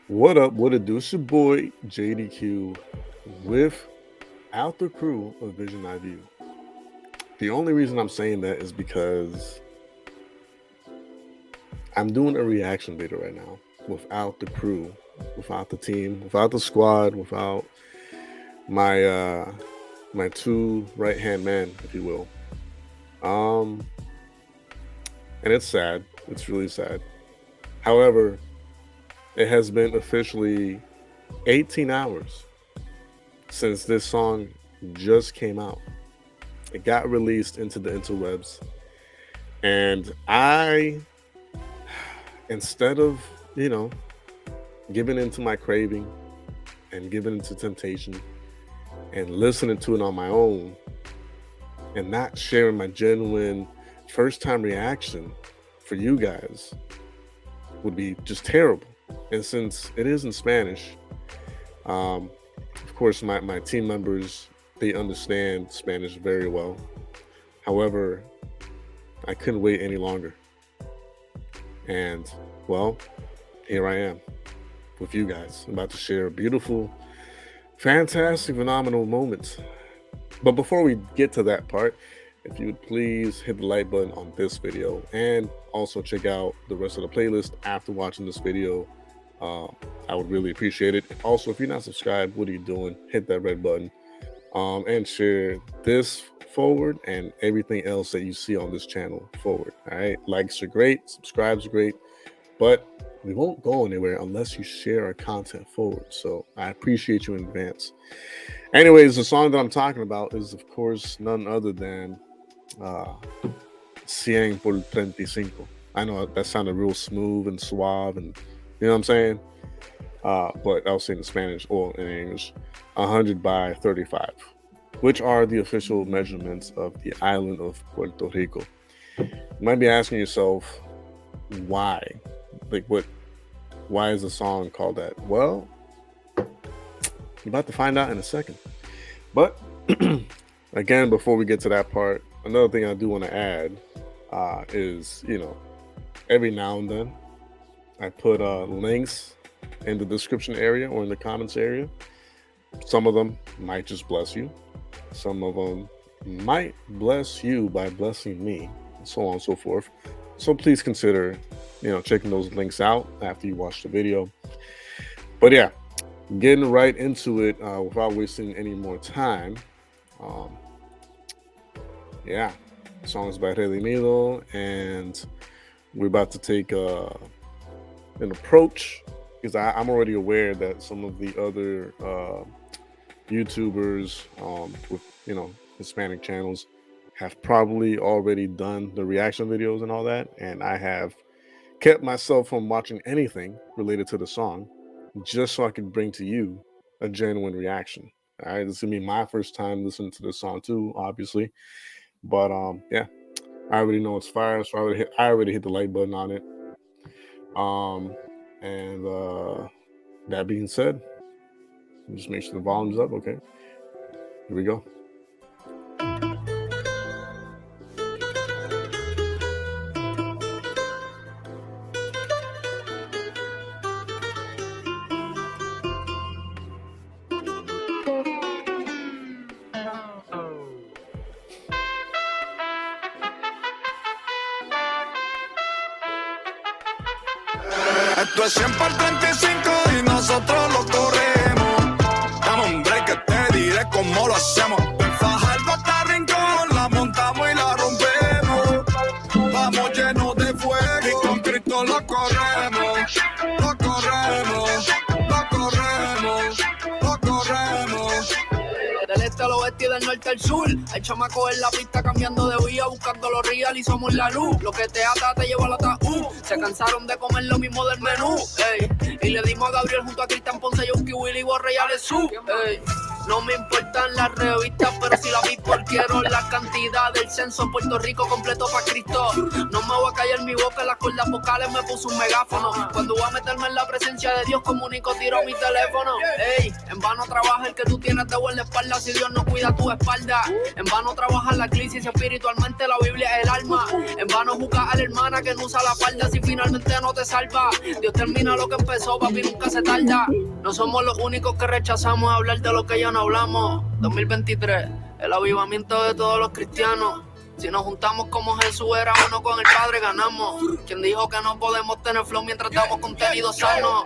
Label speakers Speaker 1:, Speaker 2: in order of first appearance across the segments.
Speaker 1: What up? What it do? It's your boy JDQ without the crew of Vision I View. The only reason I'm saying that is because I'm doing a reaction video right now without the crew, without the team, without the squad, without my two right-hand men, if you will. And it's sad. It's really sad. However, it has been officially 18 hours since this song just came out. It got released into the interwebs. And instead of, giving into my craving and giving into temptation and listening to it on my own and not sharing my genuine first time reaction for you guys would be just terrible. And since it is in Spanish, of course, my team members, they understand Spanish very well. However, I couldn't wait any longer. And, well, here I am with you guys. I'm about to share beautiful, fantastic, phenomenal moments. But before we get to that part, if you would please hit the like button on this video and also check out the rest of the playlist after watching this video. I would really appreciate it. Also, if you're not subscribed, what are you doing? Hit that red button and share this forward and everything else that you see on this channel forward. All right, likes are great, subscribes are great, but we won't go anywhere unless you share our content forward. So I appreciate you in advance. Anyways, the song that I'm talking about is, of course, none other than 100 por 35. I know that sounded real smooth and suave, and you know what I'm saying? But I'll say in Spanish or in English, 100 by 35, which are the official measurements of the island of Puerto Rico. You might be asking yourself, why? Like, why is the song called that? Well, you're about to find out in a second. But again, before we get to that part, another thing I do want to add is, every now and then I put links in the description area or in the comments area. Some of them might just bless you. Some of them might bless you by blessing me, and so on and so forth. So please consider, checking those links out after you watch the video. But yeah, getting right into it without wasting any more time. Yeah, the song is by Redimi2, and we're about to take an approach, because I'm already aware that some of the other YouTubers with Hispanic channels have probably already done the reaction videos and all that, and I have kept myself from watching anything related to the song just so I can bring to you a genuine reaction. All right, this is gonna be my first time listening to this song too, obviously, but yeah, I already know it's fire, so I already hit the like button on it. And that being said, just make sure the volume's up. Okay, here we go.
Speaker 2: Esto es 100 por 35 y nosotros lo corremos. Dame un break que te diré cómo lo hacemos. En Fajardo hasta Rincón la montamos y la rompemos. Vamos llenos de fuego y con Cristo lo corremos. Lo corremos, lo corremos, lo corremos.
Speaker 3: Del este al oeste y del norte al sur, hay chamacos en la pista cambiando de vía, buscando los real y somos la luz. Lo que te ata te lleva al ataúd. Se cansaron de comer lo mismo del menú, ey. Y le dimos a Gabriel junto a Cristian, Ponce, JOEKY, y Borrellale su. No me importan las revistas, pero si la People quiero la cantidad del censo en Puerto Rico completo pa' Cristo. No me voy a callar mi boca, las cuerdas vocales me puso un megáfono. Cuando voy a meterme en la presencia de Dios, comunico, tiro mi teléfono. Ey, en vano trabaja el que tú tienes de en la espalda si Dios no cuida tu espalda. En vano trabaja la crisis espiritualmente, la Biblia es el alma. En vano juzga a la hermana que no usa la falda si finalmente no te salva. Dios termina lo que empezó, papi, nunca se tarda. No somos los únicos que rechazamos hablar de lo que ya no hablamos. 2023, el avivamiento de todos los cristianos. Si nos juntamos como Jesús era uno con el Padre, ganamos. Quien dijo que no podemos tener flow mientras damos contenido sano.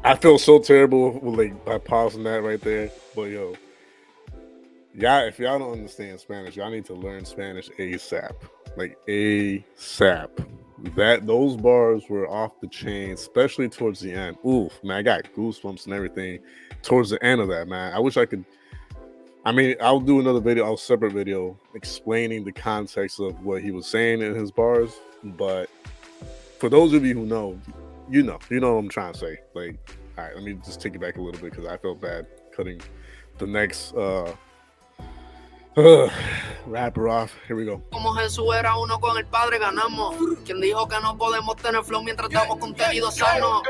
Speaker 1: I feel so terrible like by pausing that right there. But yo, yeah, if y'all don't understand Spanish, y'all need to learn Spanish ASAP. Like ASAP. Those bars were off the chain, especially towards the end. Oof, man, I got goosebumps and everything towards the end of that, man. I wish I could. I mean, I'll do another video, a separate video explaining the context of what he was saying in his bars. But for those of you who know, you know what I'm trying to say. Like, all right, let me just take it back a little bit because I felt bad cutting the next rapper off. Here we go.
Speaker 3: Como Jesús era uno con el Padre, ganamos. Quien dijo que no podemos tener flow mientras damos contenido sano.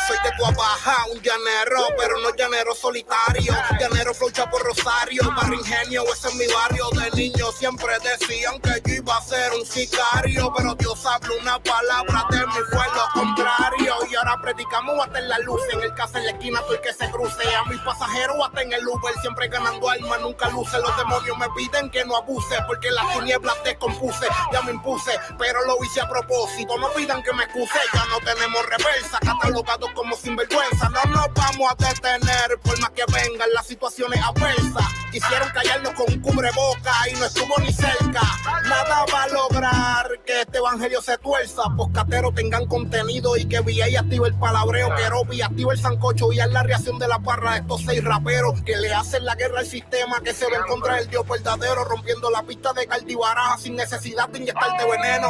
Speaker 4: Soy de Guabaja, un llanero, pero no llanero solitario. Llanero flocha por Rosario, barrio Ingenio, ese es mi barrio. De niño siempre decían que yo iba a ser un sicario, pero Dios habló una palabra de mí, fue lo contrario. Y ahora predicamos hasta en la luz, en el casa en la esquina, todo el que se cruce. A mis pasajeros hasta en el Uber, siempre ganando alma, nunca luce. Los demonios me piden que no abuse, porque en las tinieblas te compuse. Ya me impuse, pero lo hice a propósito. No pidan que me excuse, ya no tenemos reversa, catalogados como sinvergüenza. No nos vamos a detener por más que vengan las situaciones adversas. Quisieron callarnos con un cubreboca y no estuvo ni cerca. Nada va a lograr que este evangelio se tuerza. Poscateros tengan contenido y que VA active el palabreo. Que Robi active el sancocho y es la reacción de la barra de estos 6 raperos que le hacen la guerra al sistema, que se ven contra el Dios verdadero, rompiendo la pista de Caldibaraja sin necesidad de inyectarte veneno.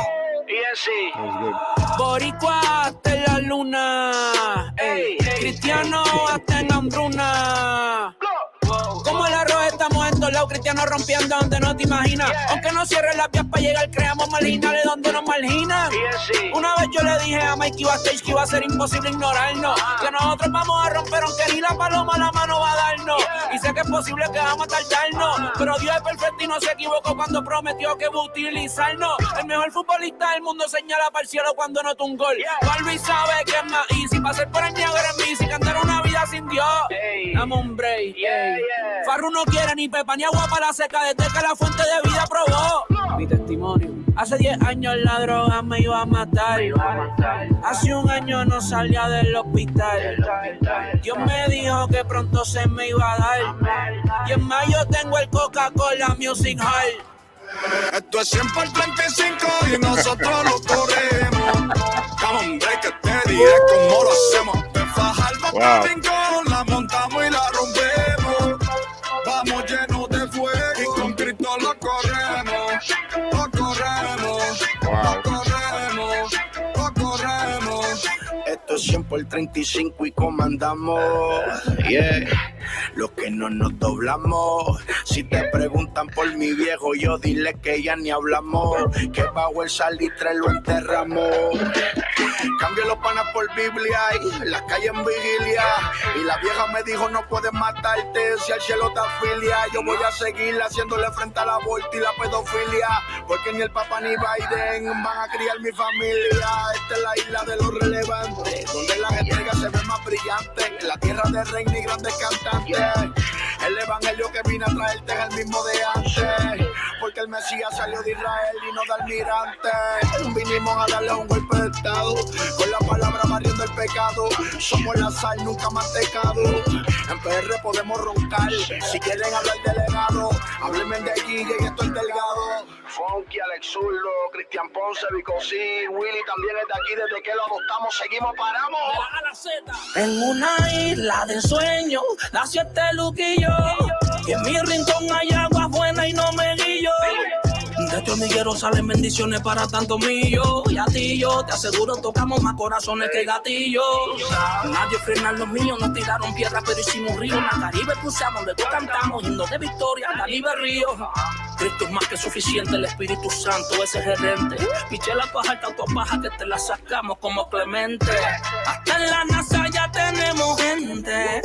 Speaker 3: Boricua hasta en la luna, ey, cristiano hasta en hambruna. Como el arroz estamos en todos lados, cristianos rompiendo donde no te imaginas. Aunque no cierren las vías para llegar, creamos marginales donde nos marginan. Una vez yo le dije a Mikey Backstage que iba a ser imposible ignorarnos, que nosotros vamos a romper aunque ni la paloma la mano va a darnos. Y sé que es posible que vamos a tardarnos, pero Dios es perfecto y no se equivocó cuando prometió que va a utilizarnos. El mejor futbolista del mundo señala para el cielo cuando nota un gol. Barbie sabe que es más easy pasar por el Niagara en bici, cantar una vida sin Dios. Dame un break. Farru no quiere ni pepa ni agua para la seca desde que la fuente de vida probó. Mi testimonio. Hace 10 años la droga me iba a matar. Hace un año no salía del hospital. Dios me dijo que pronto se me iba a dar. Y en mayo tengo el Coca-Cola Music Hall.
Speaker 2: Esto es 100 por 35 y nosotros lo corremos. Come on, break, que te diré cómo lo hacemos. De Fajardo hasta Rincón, la montamos y la rompemos. Vamos llenos de fuego y con Cristo lo corremos. Lo corremos, lo corremos, lo corremos.
Speaker 4: Esto es 100 por 35 y comandamos. Los que no nos doblamos. Si te preguntan por mi viejo, yo dile que ya ni hablamos. Que bajo el salitre lo enterramos. Cambio los panas por Biblia y la calle en vigilia. Y la vieja me dijo no puedes matarte si al cielo te afilia. Yo voy a seguir haciéndole frente al aborto y la pedofilia. Porque ni el Papa ni Biden van a criar mi familia. Esta es la isla de los relevantes, donde las estrellas se ven más brillantes. La tierra de reina y grandes cantantes. El evangelio que vine a traerte es el mismo de antes. Porque el Mesías salió de Israel y no de almirante. Vinimos a darle un golpe de estado, con la palabra barriendo el pecado. Somos la sal, nunca mantecado. En PR podemos roncar. Si quieren hablar de legado, háblenme de Guille y esto es Delgado. Funky, Alex Zurdo, Cristian Ponce, Vico C, Willy también es de aquí. Desde que lo adoptamos seguimos, paramos.
Speaker 3: En una isla de sueño nació este Luquillo. Y en mi rincón hay agua buena y no me guillo. De este hormiguero salen bendiciones para tantos millos. Y a ti yo te aseguro tocamos más corazones que gatillos. Nadie frena los míos, nos tiraron piedras pero hicimos río. En la Caribe cruzamos, donde cantamos himnos de victoria, Caribe Río. Cristo es más que suficiente, el Espíritu Santo ese gerente. Piché la paja, tanto paja que te la sacamos como Clemente. Hasta en la NASA ya tenemos gente.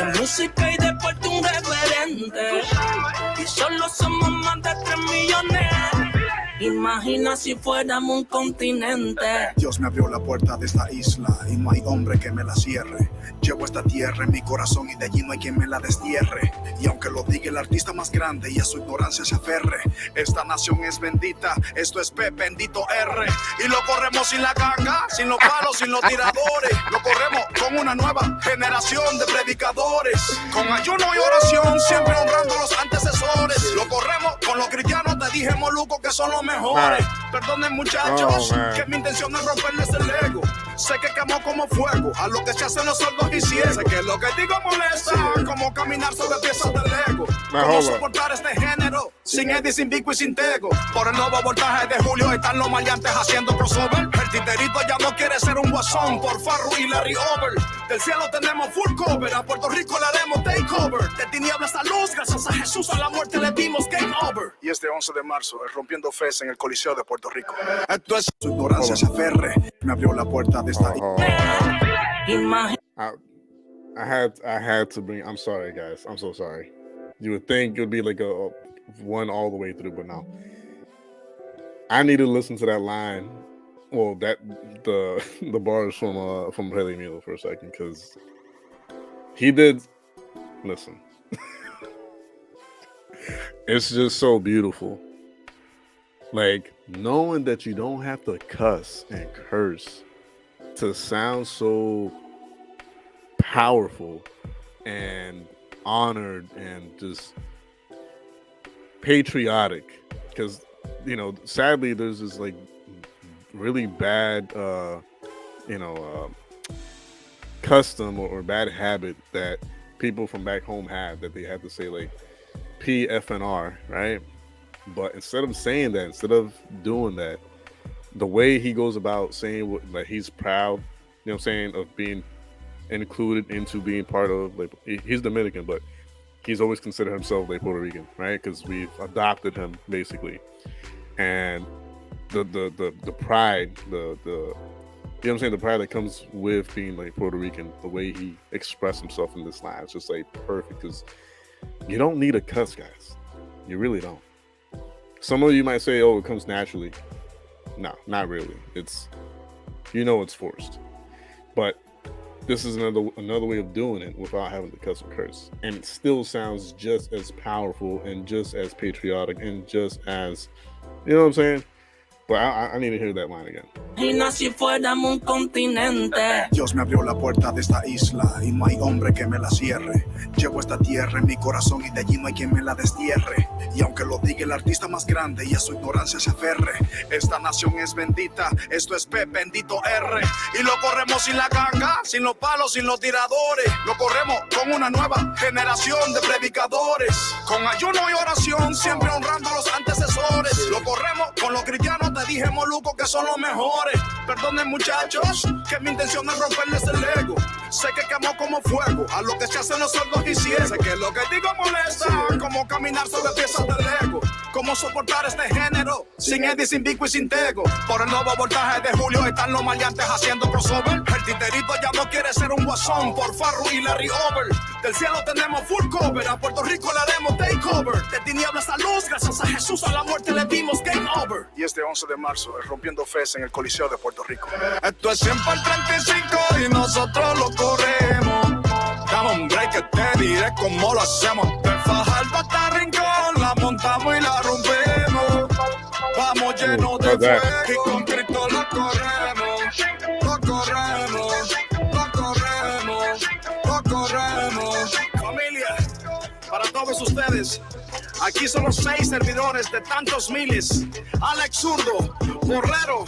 Speaker 3: En música y deporte un referente. Y solo somos más de 3 millones. Imagina si fuéramos un continente.
Speaker 5: Dios me abrió la puerta de esta isla y no hay hombre que me la cierre. Llevo esta tierra en mi corazón y de allí no hay quien me la destierre. Y aunque lo diga el artista más grande y a su ignorancia se aferre, esta nación es bendita, esto es P, bendito R. Y lo corremos sin la ganga, sin los palos, sin los tiradores. Lo corremos con una nueva generación de predicadores. Con ayuno y oración, siempre honrando a los antecesores. Lo corremos con los cristianos, te dije Moluco que son los mejores. Perdonen muchachos, que mi intención es romperles el ego. Sé que quemó como fuego a lo que se hacen los sordos y ciegos. Sé que lo que digo molesta, como caminar sobre piezas del ego. Cómo soportar este género, sin Eddie, sin Vico y sin Tego. Por el nuevo voltaje de Julio están los maleantes haciendo crossover. El titerito ya no quiere ser un guasón por Farru y Larry Over. Del cielo tenemos full cover, a Puerto Rico le haremos takeover. De tinieblas a luz, gracias a Jesús a la muerte le dimos game over. Y este 11 de marzo es rompiendo fes en el Coliseo de Puerto Rico. Esto es su ignorancia se aferre, me abrió la puerta de esta
Speaker 1: I had to bring. I'm sorry, guys. I'm so sorry. You would think it would be like a one all the way through, but no. I need to listen to that line. Well, the bars from Redimi2 for a second, because he did. Listen, it's just so beautiful. Like knowing that you don't have to cuss and curse to sound so powerful and honored and just patriotic, because sadly there's this like really bad custom or bad habit that people from back home have, that they have to say like PFNR, right? But instead of saying that, instead of doing that, the way he goes about saying like he's proud, you know what I'm saying, of being included into being part of, like, he's Dominican, but he's always considered himself like Puerto Rican, right? Because we've adopted him basically, and the pride, the you know what I'm saying, the pride that comes with being like Puerto Rican, the way he expressed himself in this line, it's just like perfect, because you don't need a cuss, guys. You really don't. Some of you might say, oh, it comes naturally. No, not really. It's it's forced. But this is another way of doing it without having to cuss and curse. And it still sounds just as powerful and just as patriotic and just as, you know what I'm saying? But I need to hear that line again.
Speaker 3: Imagina si fuéramos un continente.
Speaker 5: Dios me abrió la puerta de esta isla y no hay hombre que me la cierre. Llevo esta tierra en mi corazón y de allí no hay quien me la destierre. Y aunque lo diga el artista más grande y a su ignorancia se aferre, esta nación es bendita, esto es P, bendito R. Y lo corremos sin la ganga, sin los palos, sin los tiradores. Lo corremos con una nueva generación de predicadores. Con ayuno y oración, siempre honrando a los antecesores. Lo corremos con los cristianos, te dije Moluco que son los mejores. Perdonen muchachos, que mi intención es romperles el ego. Sé que quemó como fuego a lo que se hacen los sordos y ciegos. Sé que lo que digo molesta, como caminar sobre piezas del ego. Cómo soportar este género, sin Eddie, sin Vico y sin Tego. Por el nuevo voltaje de Julio están los maleantes haciendo crossover. El titerito ya no quiere ser un guasón por Farru y Larry Over. Del cielo tenemos full cover, a Puerto Rico le haremos takeover. De tinieblas a luz, gracias a Jesús a la muerte le dimos game over. Y este 11 de marzo es rompiendo fes en el Coliseo de Puerto Rico.
Speaker 2: Esto es 100 por 35 y nosotros lo corremos. Dame un break que te diré cómo lo hacemos. De Fajardo hasta Rincón la montamos y la rompemos. Vamos llenos de fe y con Cristo lo corremos. Lo corremos, lo corremos, lo corremos.
Speaker 5: Familia, para todos ustedes, aquí son los 6 servidores de tantos miles. Alex Zurdo, Borrero,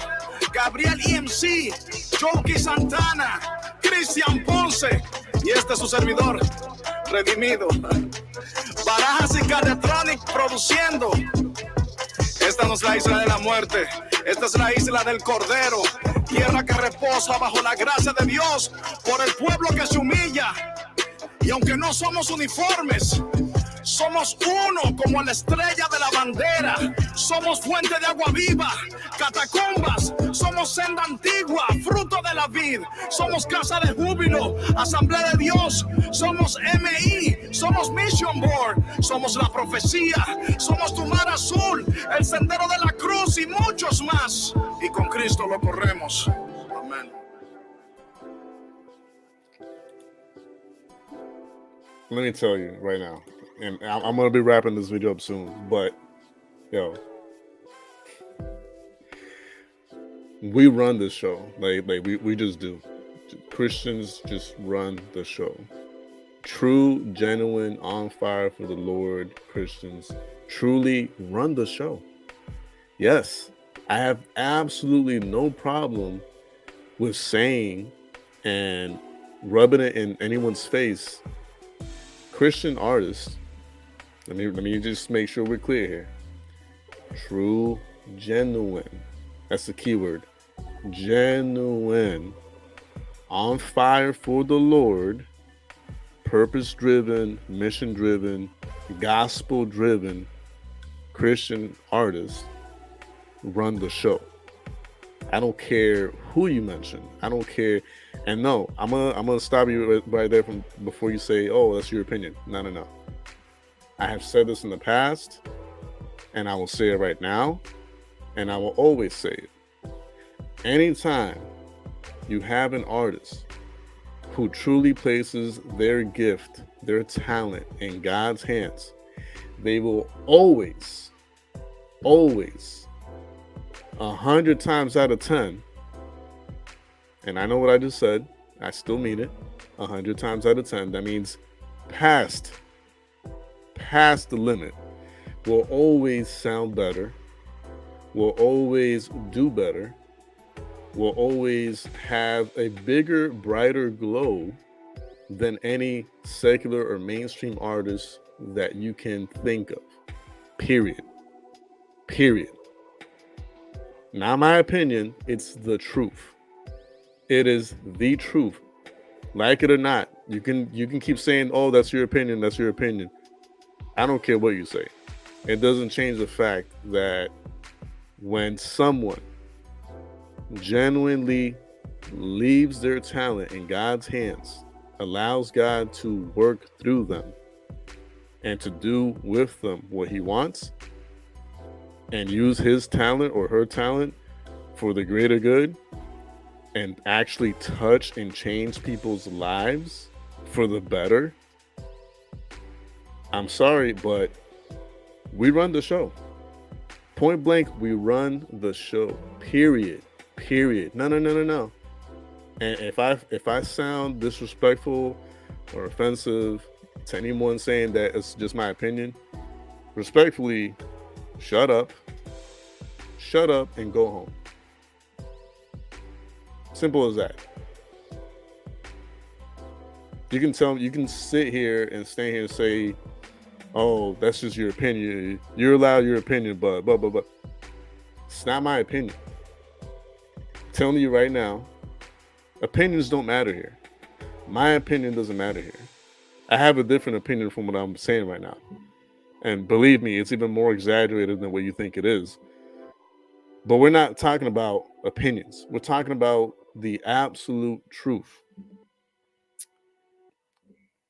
Speaker 5: Gabriel EMC, JOEKY Santana, Cristian Ponce y este es su servidor, Redimi2. Barajas y Electronic produciendo.
Speaker 2: Esta no es la isla de la muerte, esta es la isla del Cordero, tierra que reposa bajo la gracia de Dios por el pueblo que se humilla. Y aunque no somos uniformes, somos uno como la estrella de la bandera. Somos fuente de agua viva, catacumbas. Somos senda antigua, fruto de la vid. Somos casa de júbilo, asamblea de Dios. Somos MI, somos Mission Board. Somos la profecía, somos tu mar azul, el sendero de la cruz y muchos más. Y con Cristo lo corremos. Amén.
Speaker 1: Let me tell you right now, and I'm gonna be wrapping this video up soon, but yo, we run this show. Like we just do. Christians just run the show. True, genuine, on fire for the Lord Christians truly run the show. Yes, I have absolutely no problem with saying and rubbing it in anyone's face. Christian artists, let me just make sure we're clear here. True, genuine, that's the key word. Genuine, on fire for the Lord, purpose-driven, mission-driven, gospel-driven Christian artists run the show. I don't care who you mention. I don't care. And no, I'm gonna stop you right there from before you say, "Oh, that's your opinion." No. I have said this in the past, and I will say it right now, and I will always say it. Anytime you have an artist who truly places their gift, their talent in God's hands, they will always, 100 times out of 10, and I know what I just said, I still mean it, 100 times out of 10, that means past the limit, will always sound better, will always do better, will always have a bigger, brighter glow than any secular or mainstream artist that you can think of. Period. Not my opinion, it's the truth. It is the truth. Like it or not, you can keep saying, "Oh, that's your opinion, that's your opinion." I don't care what you say. It doesn't change the fact that when someone genuinely leaves their talent in God's hands, allows God to work through them and to do with them what he wants, and use his talent or her talent for the greater good, and actually touch and change people's lives for the better, I'm sorry, but we run the show. Point blank, we run the show. Period. No. And if I sound disrespectful or offensive to anyone saying that it's just my opinion, respectfully, shut up and go home. Simple as that. You can sit here and stand here and say, "Oh, that's just your opinion. You're allowed your opinion, but blah, blah, blah." It's not my opinion. I'm telling you right now, opinions don't matter here. My opinion doesn't matter here. I have a different opinion from what I'm saying right now. And believe me, it's even more exaggerated than what you think it is. But we're not talking about opinions. We're talking about the absolute truth.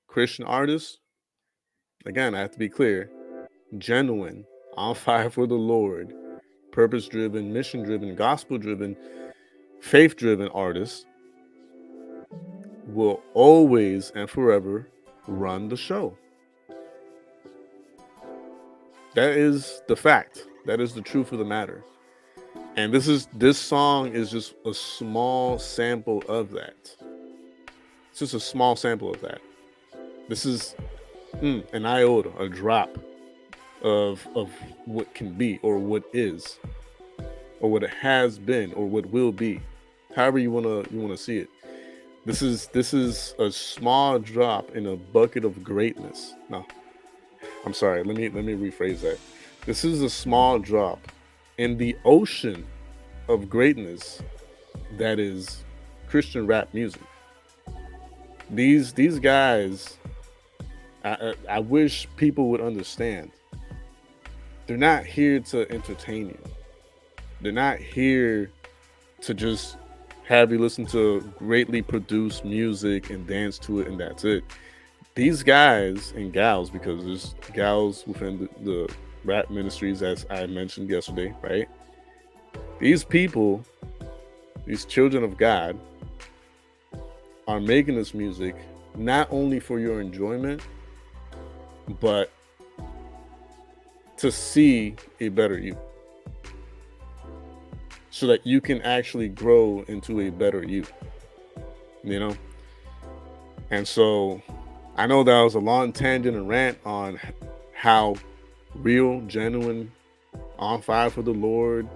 Speaker 1: Christian artists, again, I have to be clear, genuine, on fire for the Lord, purpose-driven, mission-driven, gospel-driven, faith-driven artists will always and forever run the show. That is the fact. That is the truth of the matter. And this song is just a small sample of that. It's just a small sample of that. This is an iota, a drop of what can be, or what is, or what it has been, or what will be. However you wanna see it. This is a small drop in a bucket of greatness. No, I'm sorry. Let me rephrase that. This is a small drop in the ocean of greatness that is Christian rap music. These guys, I wish people would understand. They're not here to entertain you. They're not here to just have you listen to greatly produced music and dance to it and that's it. These guys and gals, because there's gals within the rap ministries, as I mentioned yesterday, right? These people, these children of God, are making this music not only for your enjoyment, but to see a better you, so that you can actually grow into a better you, you know? And so I know that was a long tangent and rant on how real, genuine, on fire for the Lord,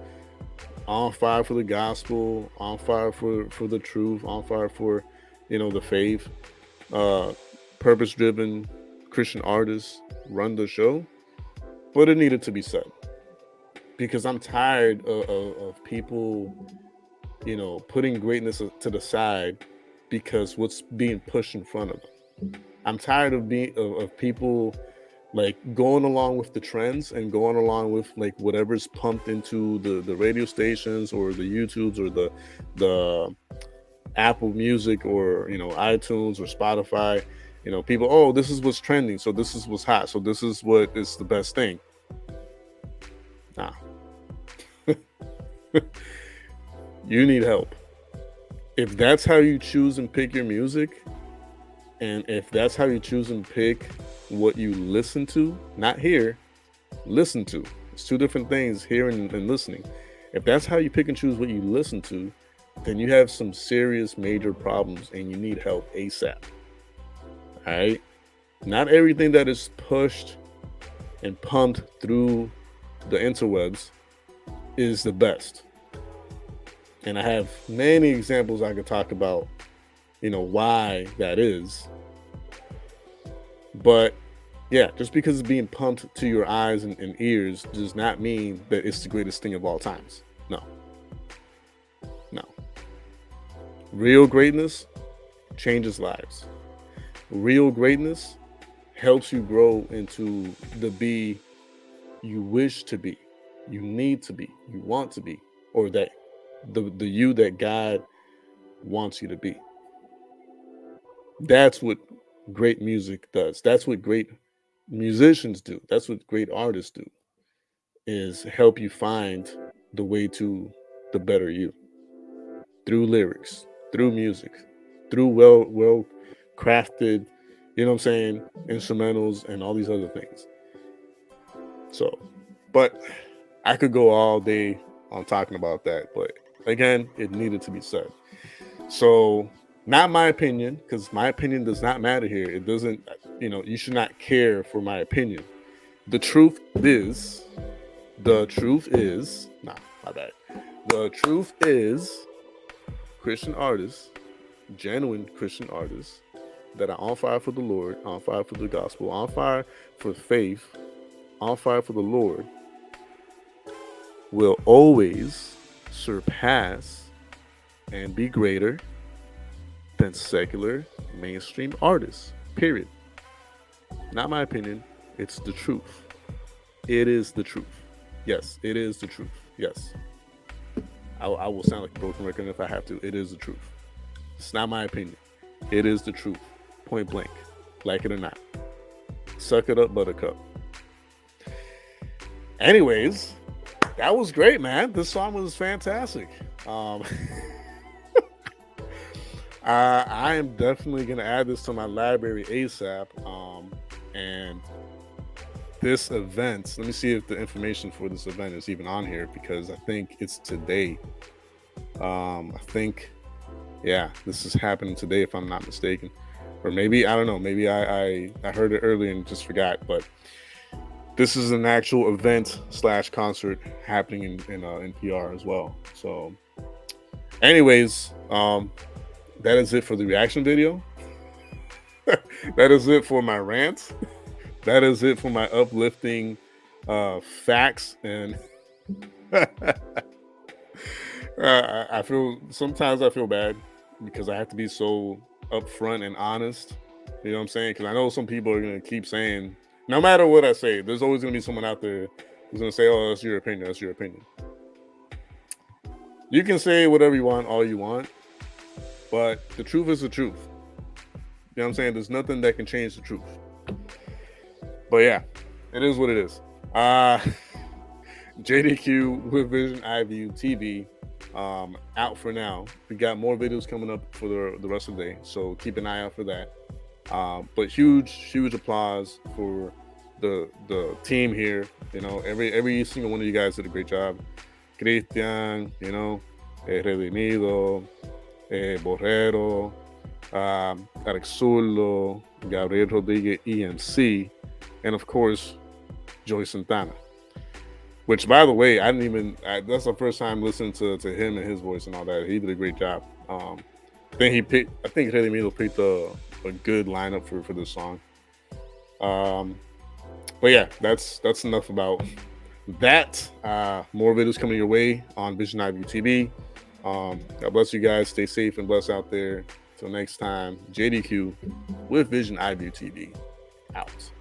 Speaker 1: on fire for the gospel, on fire for the truth, on fire for, you know, the faith, purpose-driven Christian artists run the show. But it needed to be said, because I'm tired of people, you know, putting greatness to the side because what's being pushed in front of them. I'm tired of people like going along with the trends and going along with like whatever's pumped into the radio stations or the YouTubes or the Apple Music or, you know, iTunes or Spotify. You know, people, oh, this is what's trending, so this is what's hot, so this is what is the best thing. Nah. You need help. If that's how you choose and pick your music, and if that's how you choose and pick what you listen to, not hear, listen to. It's two different things, hearing and listening. If that's how you pick and choose what you listen to, then you have some serious major problems and you need help ASAP. All right? Not everything that is pushed and pumped through the interwebs is the best. And I have many examples I could talk about, you know, why that is. But yeah, just because it's being pumped to your eyes and ears does not mean that it's the greatest thing of all times. No. Real greatness changes lives. Real greatness helps you grow into the be you wish to be, you need to be, you want to be, or that the you that God wants you to be. That's what great music does. That's what great musicians do. That's what great artists do, is help you find the way to the better you through lyrics, through music, through well crafted, you know what I'm saying, instrumentals and all these other things. So, but I could go all day on talking about that, but again, it needed to be said. So, not my opinion, because my opinion does not matter here. It doesn't, you know, you should not care for my opinion. The truth is, nah, my bad. The truth is, Christian artists, genuine Christian artists that are on fire for the Lord, on fire for the gospel, on fire for faith, on fire for the Lord, will always surpass and be greater than secular mainstream artists, period. Not my opinion, it's the truth. It is the truth. Yes, it is the truth. Yes. I will sound like a broken record if I have to. It is the truth. It's not my opinion. It is the truth. Point blank. Like it or not. Suck it up, buttercup. Anyways, that was great, man. This song was fantastic. I am definitely going to add this to my library ASAP. And this event, let me see if the information for this event is even on here, because I think it's today. I think, yeah, this is happening today if I'm not mistaken. Or maybe, I don't know, maybe I heard it earlier and just forgot, but this is an actual event / concert happening in NPR as well. So anyways, that is it for the reaction video. That is it for my rant. That is it for my uplifting facts and I feel sometimes I feel bad because I have to be so upfront and honest. You know what I'm saying? Because I know some people are gonna keep saying, no matter what I say, there's always gonna be someone out there who's gonna say, "Oh, that's your opinion. That's your opinion." You can say whatever you want, all you want, but the truth is the truth. You know what I'm saying? There's nothing that can change the truth. But yeah, it is what it is. JDQ with Vision Eye View TV out for now. We got more videos coming up for the rest of the day, so keep an eye out for that. But huge applause for the team here. You know, every single one of you guys did a great job. Christian, you know, Redimi2, Borrero, ZURDO, Gabriel Rodriguez EMC, and of course Joey Santana. Which, by the way, that's the first time listening to him and his voice and all that. He did a great job. I think Redimi2 picked a good lineup for this song. But yeah, that's enough about that. More videos coming your way on Vision Eye View TV. God bless you guys. Stay safe and blessed out there. Till next time, JDQ with Vision Eye View TV out.